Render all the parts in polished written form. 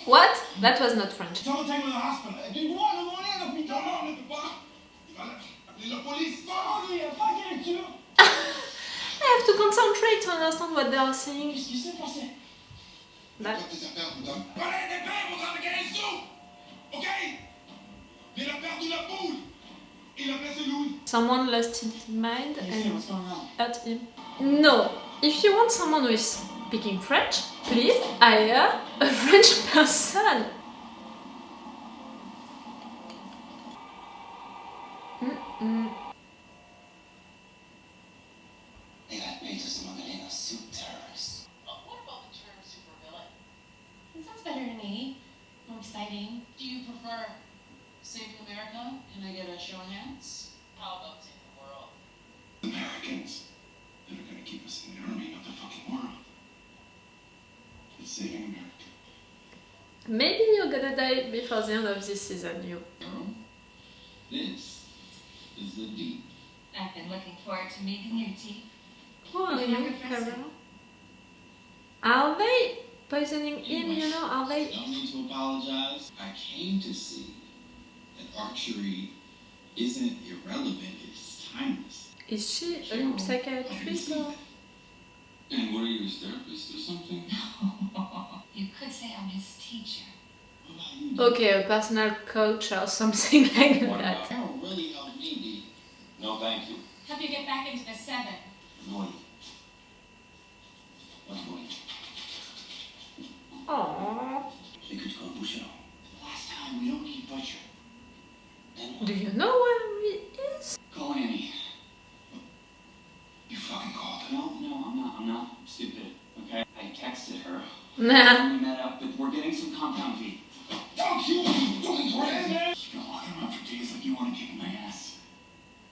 What? That was not French. Take me to the hospital. I have to concentrate to understand what they are saying. That. Someone lost his mind and hurt him. No. If you want someone who is speaking French, please hire a French person. They got paid to smuggling a suit terrorist. What about the term supervillain? It sounds better to me. More exciting. Do you prefer Saving America? Can I get a show of hands? How about Saving the World? Americans that are going to keep us in the army, not the fucking world. It's Saving America. Maybe you're gonna die before the end of this season, you. This is the deep. I've been looking forward to meeting you, T. Who are You're you, younger person. Clara? Are they poisoning him, you know? Are they? No need to apologize. I came to see that archery isn't irrelevant, it's timeless. Is she a psychiatrist or? And what are you, his therapist or something? You could say I'm his teacher. What about you? Okay, a personal coach or something like What that. about Carol really helped me, D? No, thank you. Help you get back into the 7. Annoying. Annoying. Aww. C'est que tu connais Boucher. Last time, we don't need Butcher. Then Do you know where he is? call Annie. You fucking called her. No, I'm not stupid, okay? I texted her. Nah. We met up, but we're getting some compound V. Don't you fucking crazy! You've been walking around for days like you want to kick my ass.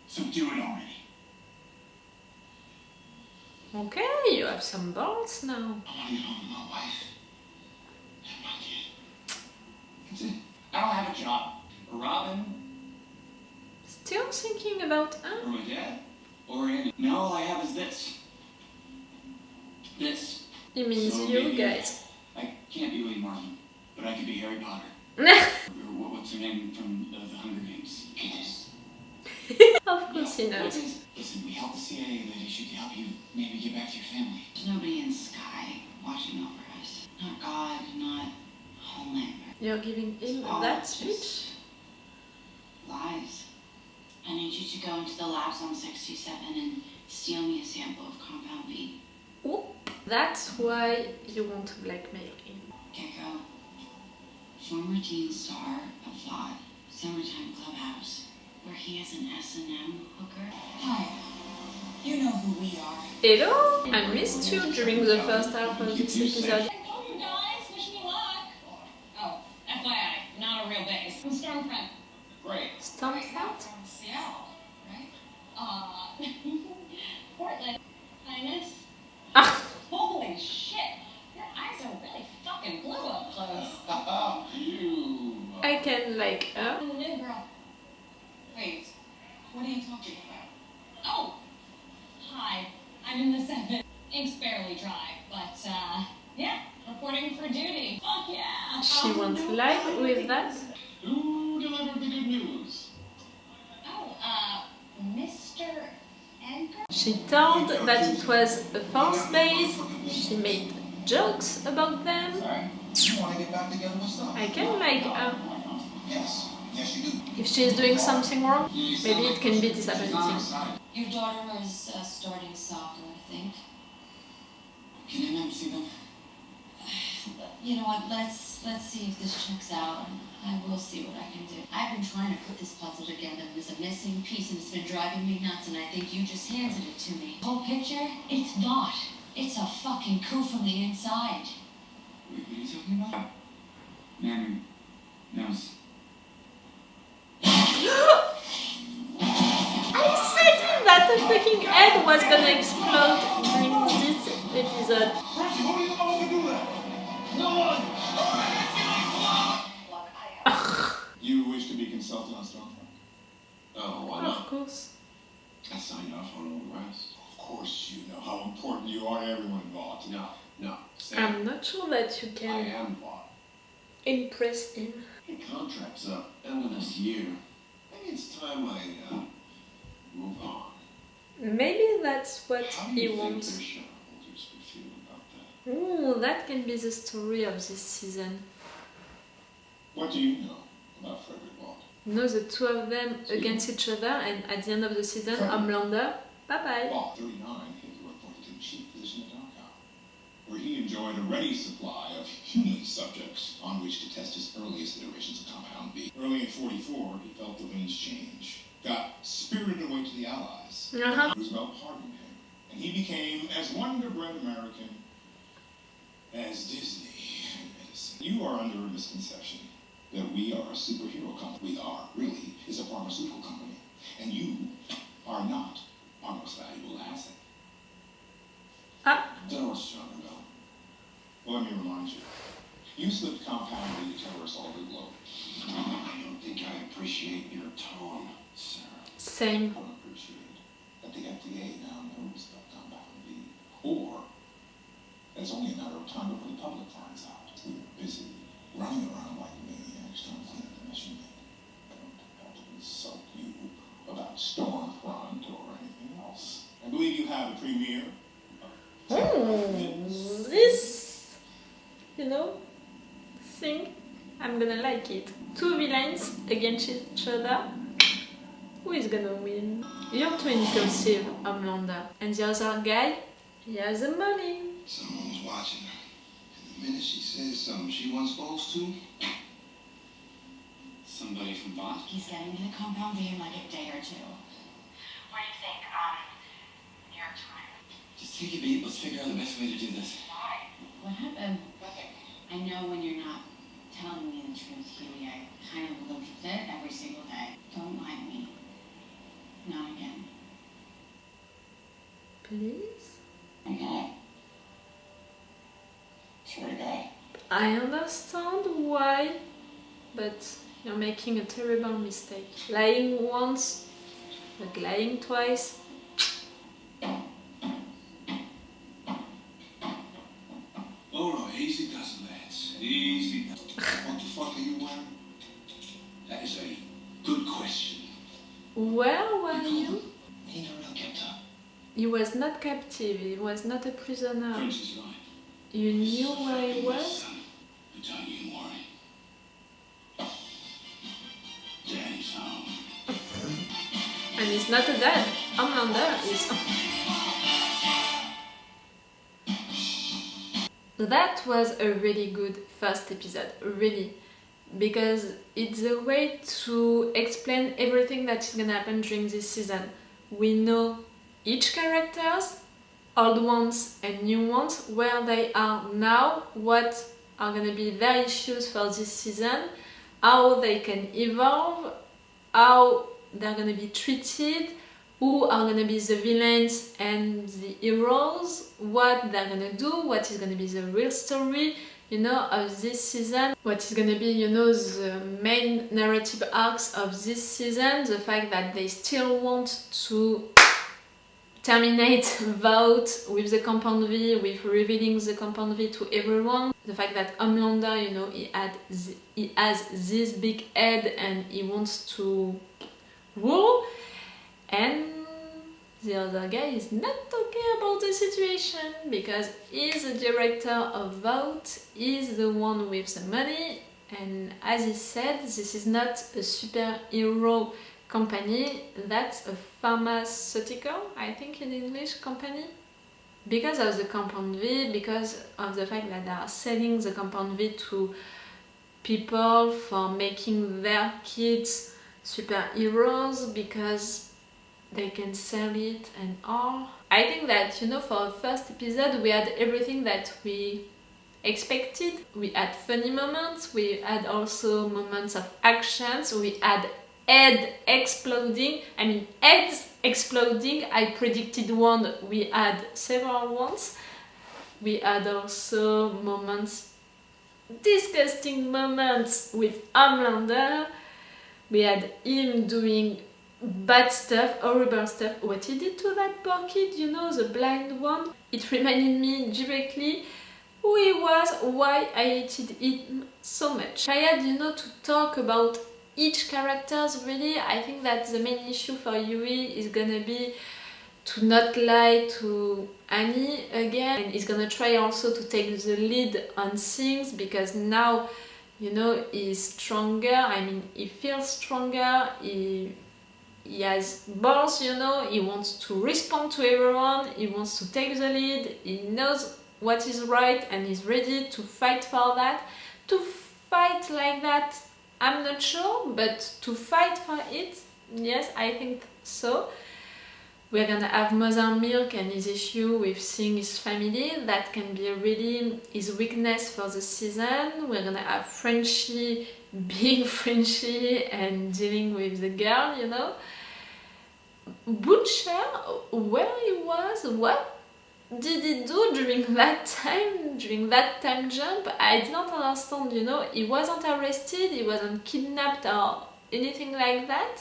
So do it already. Okay, you have some balls now. I want to get home to my wife and my kid. That's it. I don't have a job. Or Robin, Still thinking about or my dad, or Annie. And all I have is this. This. He means So you maybe guys. I can't be Lee Marvin, but I could be Harry Potter. Or what's her name from the Hunger Games? Katniss. Of course he knows. Listen, we helped the CIA lady. She could help you maybe get back to your family. There's nobody in Sky watching over us. Not God, not Homelander. You're giving him Oh, that just- speech? Lies. I need you to go into the labs on 67 and steal me a sample of Compound V. Oh, that's why you want to blackmail him. Gecko, former teen star of VOD, Summertime Clubhouse, where he is an S&M hooker. Hi, you know who we are. Hello? I missed you during the first half of this episode. Oh, you guys, wish me luck. Oh, FYI, not a real base. I'm Stormfront. Great. Stormfront? From Seattle, right? Portland. Highness. Ah, Holy shit! Your eyes are really fucking blue up close. You. I can like her. I'm the new girl. Wait, what are you talking about? Oh! Hi, I'm in the 7. Ink's barely dry, but, yeah, reporting for duty. Fuck yeah! She went live with that. Who delivered the good news? Oh, Mr. Edgar? She told that it was a false base. She made jokes about them. Sorry. You want to get back together with stuff? I can like her. Yes. Yes, you do. If she is doing something wrong, maybe it can be disappointing. Your daughter is starting soccer, I think. Can you see them? You know what? Let's see if this checks out. I will see what I can do. I've been trying to put this puzzle together. There's a missing piece, and it's been driving me nuts. And I think you just handed it to me. Whole picture? It's not. It's a fucking coup from the inside. What are you talking about? Man who knows. I said that the freaking head was gonna explode during this episode. Francie, who do you know who can do that? No one! You wish to be consulted on Stormfront? Oh, why Of not? course. I signed off on all the rest. Of course you know how important you are to everyone involved. No. I'm not sure that you I can. am bought. impress him. Your contract's up end of this year. Maybe it's time I move on. Maybe that's what How do he you think wants. their shareholders would feel about that? Ooh, that can be the story of this season. What do you know about Frederick Walt? You know, the two of them against each other, and at the end of the season, Homelander, bye-bye. Walt, 39, he was appointed to the chief position at Darkow, where he enjoyed a ready supply of human subjects on which to test his earliest iterations of Compound B. Early in 44, he felt the winds change, got spirited away to the Allies. Roosevelt pardoned him, and he became as wonder-bred American as Disney and medicine. You are under a misconception that we are a superhero company. We are, really, is a pharmaceutical company. And you are not our most valuable asset. Don't know what's talking about. Well, let me remind you. You slipped Compound B to terrorists all over the globe. I don't think I appreciate your tone, sir. Same. I don't appreciate that the FDA now knows about Compound B. Or that it's only a matter of time before the public finds out. We were busy running around like maniacs trying to clean up the mess you made. I don't have to insult you about Stormfront or anything else. I believe you have a premiere. This, thing, I'm gonna like it. Two villains against each other. Who is gonna win? You're too impulsive, Homelander. And the other guy, he has the money. Someone's watching her. And the minute she says something she wasn't supposed to, somebody from Boston. He's getting to the Compound V in like a day or two. What do you think? New York Times. Just take a beat. Let's figure out the best way to do this. Why? What happened? Nothing. I know when you're not telling me the truth, Huey. I kind of lived with it every single day. Don't mind me. Not again. Please? I'm not. Swear to God. I understand why, but you're making a terrible mistake. Lying once, but lying twice. Oh no, easy does it, lads. Easy does it. What the fuck are you wearing? That is a good question. Where were you? He never really kept up. He was not captive, he was not a prisoner. Prince is right. You knew where he was? I tell you, worry. Daddy's home. And he's not a dad. Homelander is. That was a really good first episode, really. Because it's a way to explain everything that is gonna happen during this season. We know each characters, old ones and new ones, where they are now, what are gonna be their issues for this season, how they can evolve, how they're gonna be treated, who are gonna be the villains and the heroes, what they're gonna do, what is gonna be the real story, of this season, what is gonna be, the main narrative arcs of this season, the fact that they still want to terminate Vought with the Compound V, with revealing the Compound V to everyone, the fact that Homelander, he has this big head and he wants to rule, and the other guy is not okay about the situation because he's the director of Vought, he's the one with the money, and as he said, this is not a superhero company, that's a pharmaceutical, I think in English, company. Because of the Compound V, because of the fact that they are selling the Compound V to people for making their kids superheroes, because they can sell it and all. I think that, for the first episode we had everything that we expected. We had funny moments, we had also moments of actions, we had heads exploding. I predicted one, we had several ones. We had also disgusting moments with Homelander. We had him doing bad stuff, horrible stuff. What he did to that poor kid, the blind one. It reminded me directly who he was, why I hated him so much. If I had, to talk about each characters, really, I think that the main issue for Yui is gonna be to not lie to Annie again, and he's gonna try also to take the lead on things because now, he's stronger. I mean, he feels stronger. He has balls, he wants to respond to everyone, he wants to take the lead, he knows what is right and he's ready to fight for that. To fight like that, I'm not sure, but to fight for it, yes, I think so. We're gonna have Mother Milk and his issue with seeing his family. That can be really his weakness for the season. We're gonna have Frenchie being Frenchie and dealing with the girl, Butcher, where he was, what did he do during that time jump? I did not understand, he wasn't arrested, he wasn't kidnapped or anything like that.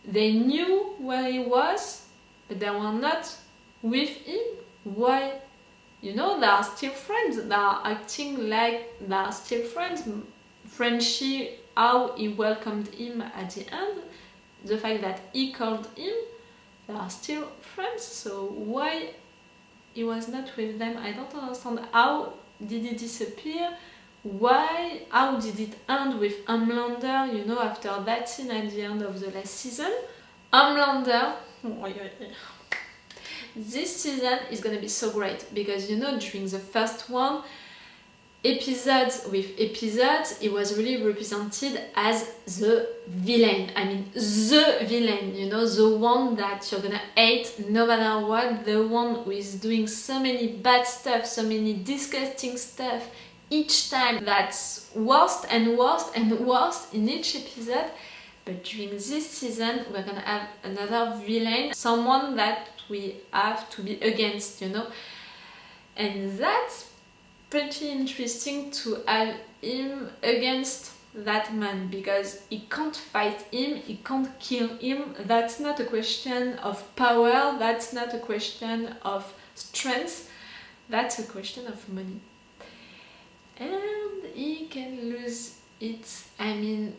They knew where he was, but they were not with him. Why? They are still friends, they are acting like they are still friends. Frenchie, how he welcomed him at the end, the fact that he called him, they are still friends, so why he was not with them? I don't understand. How did he disappear? Why? How did it end with Homelander, after that scene at the end of the last season? Homelander, this season is gonna be so great because, during the first one, episodes with episodes, he was really represented as the villain. I mean, the villain, the one that you're gonna hate no matter what, the one who is doing so many bad stuff, so many disgusting stuff each time, that's worse and worse and worse in each episode. But during this season, we're gonna have another villain, someone that we have to be against, and that's pretty interesting to have him against that man because he can't fight him, he can't kill him. That's not a question of power, that's not a question of strength, that's a question of money. And he can lose it. I mean,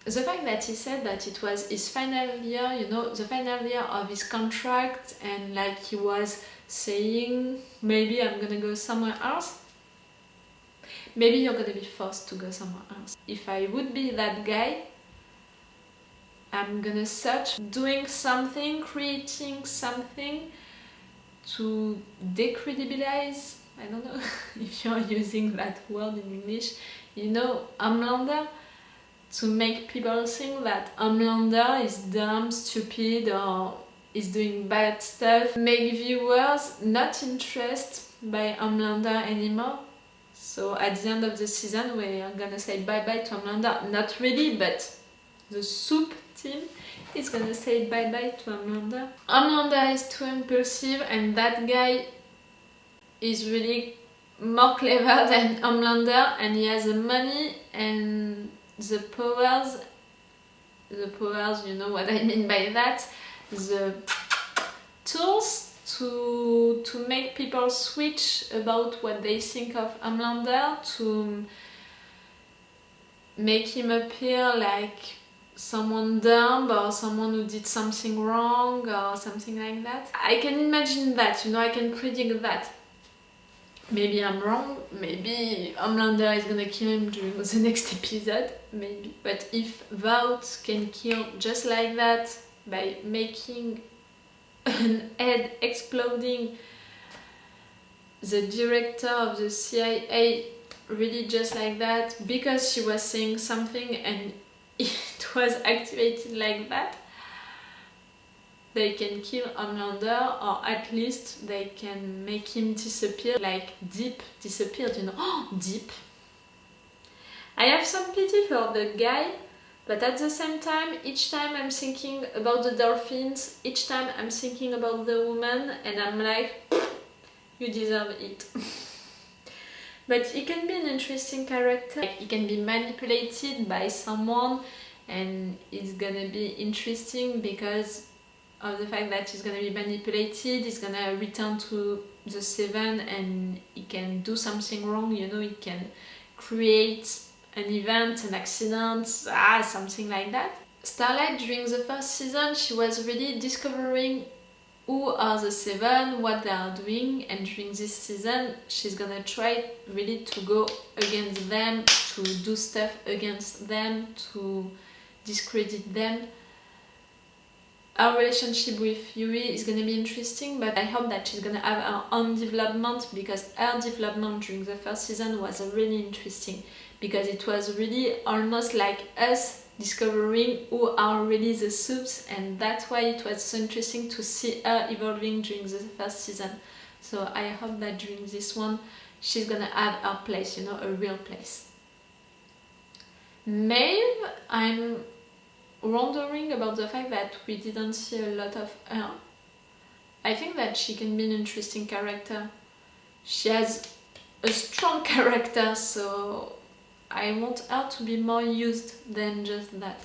the fact that he said that it was his final year, the final year of his contract, and like he was saying, maybe I'm gonna go somewhere else. Maybe you're gonna be forced to go somewhere else. If I would be that guy, I'm gonna search doing something, creating something to decredibilize, I don't know if you're using that word in English, Homelander, to make people think that Homelander is dumb, stupid, or is doing bad stuff. Make viewers not interested by Homelander anymore. So at the end of the season, we are gonna say bye-bye to Homelander. Not really, but the soup team is gonna say bye-bye to Homelander. Homelander is too impulsive, and that guy is really more clever than Homelander, and he has the money and the powers, you know what I mean by that, the tools to make people switch about what they think of Homelander, to make him appear like someone dumb or someone who did something wrong or something like that. I can imagine that, I can predict that. Maybe I'm wrong, maybe Homelander is gonna kill him during the next episode, maybe. But if Vought can kill just like that, by making an head exploding the director of the CIA really just like that, because she was saying something and it was activated like that, they can kill Homelander, or at least they can make him disappear, like Deep disappeared, Deep. I have some pity for the guy, but at the same time, each time I'm thinking about the dolphins, each time I'm thinking about the woman, and I'm like, you deserve it. But he can be an interesting character. He can be manipulated by someone, and it's gonna be interesting because of the fact that he's gonna be manipulated, he's gonna return to the Seven and he can do something wrong, you know, he can create an event, an accident, something like that. Starlight, during the first season, she was really discovering who are the Seven, what they are doing, and during this season she's gonna try really to go against them, to do stuff against them, to discredit them. Our relationship with Yui is gonna be interesting, but I hope that she's gonna have her own development, because her development during the first season was really interesting, because it was really almost like us discovering who are really the Supes, and that's why it was so interesting to see her evolving during the first season. So I hope that during this one she's gonna have her place, you know, a real place. Maeve, I'm wondering about the fact that we didn't see a lot of her. I think that she can be an interesting character. She has a strong character, so I want her to be more used than just that.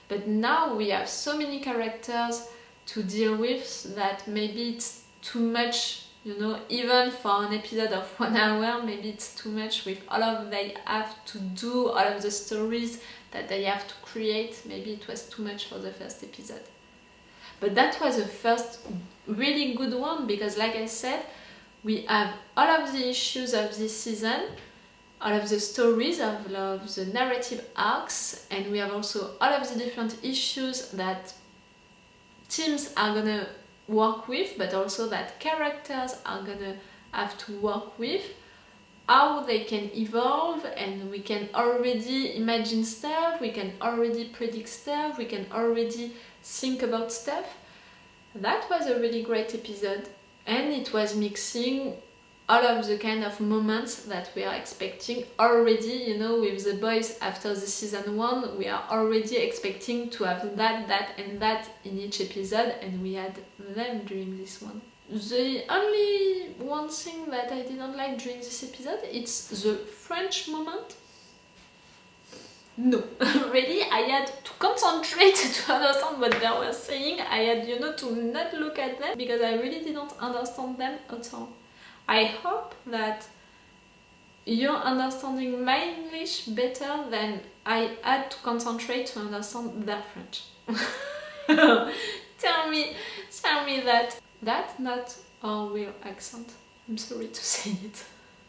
But now we have so many characters to deal with that maybe it's too much, you know, even for an episode of 1 hour, maybe it's too much with all of they have to do, all of the stories that they have to create. Maybe it was too much for the first episode. But that was the first really good one, because like I said, we have all of the issues of this season, all of the stories, all of the narrative arcs, and we have also all of the different issues that teams are gonna work with, but also that characters are gonna have to work with, how they can evolve, and we can already imagine stuff, we can already predict stuff, we can already think about stuff. That was a really great episode, and it was mixing all of the kind of moments that we are expecting already, you know, with the boys after the season 1, we are already expecting to have that and that in each episode, and we had them during this one. The only one thing that I didn't like during this episode, it's the French moment. No, really, I had to concentrate to understand what they were saying. I had, you know, to not look at them, because I really didn't understand them at all. I hope that you're understanding my English better than I had to concentrate to understand their French. Tell me that that's not our real accent. I'm sorry to say it.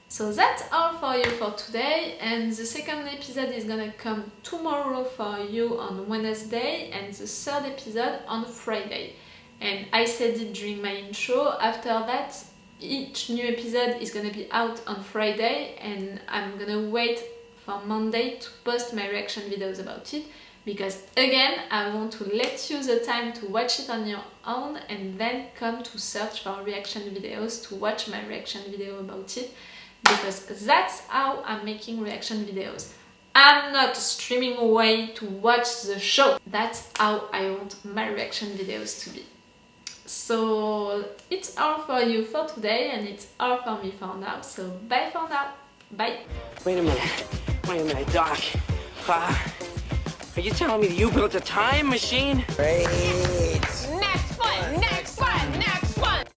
So that's all for you for today, and the second episode is gonna come tomorrow for you on Wednesday, and the third episode on Friday. And I said it during my intro, after that each new episode is gonna be out on Friday, and I'm gonna wait for Monday to post my reaction videos about it, because again I want to let you the time to watch it on your own and then come to search for reaction videos to watch my reaction video about it, because that's how I'm making reaction videos. I'm not streaming away to watch the show. That's how I want my reaction videos to be. So it's all for you for today, and it's all for me for now. So bye for now. Bye. Wait a minute, Doc. Are you telling me that you built a time machine? Rain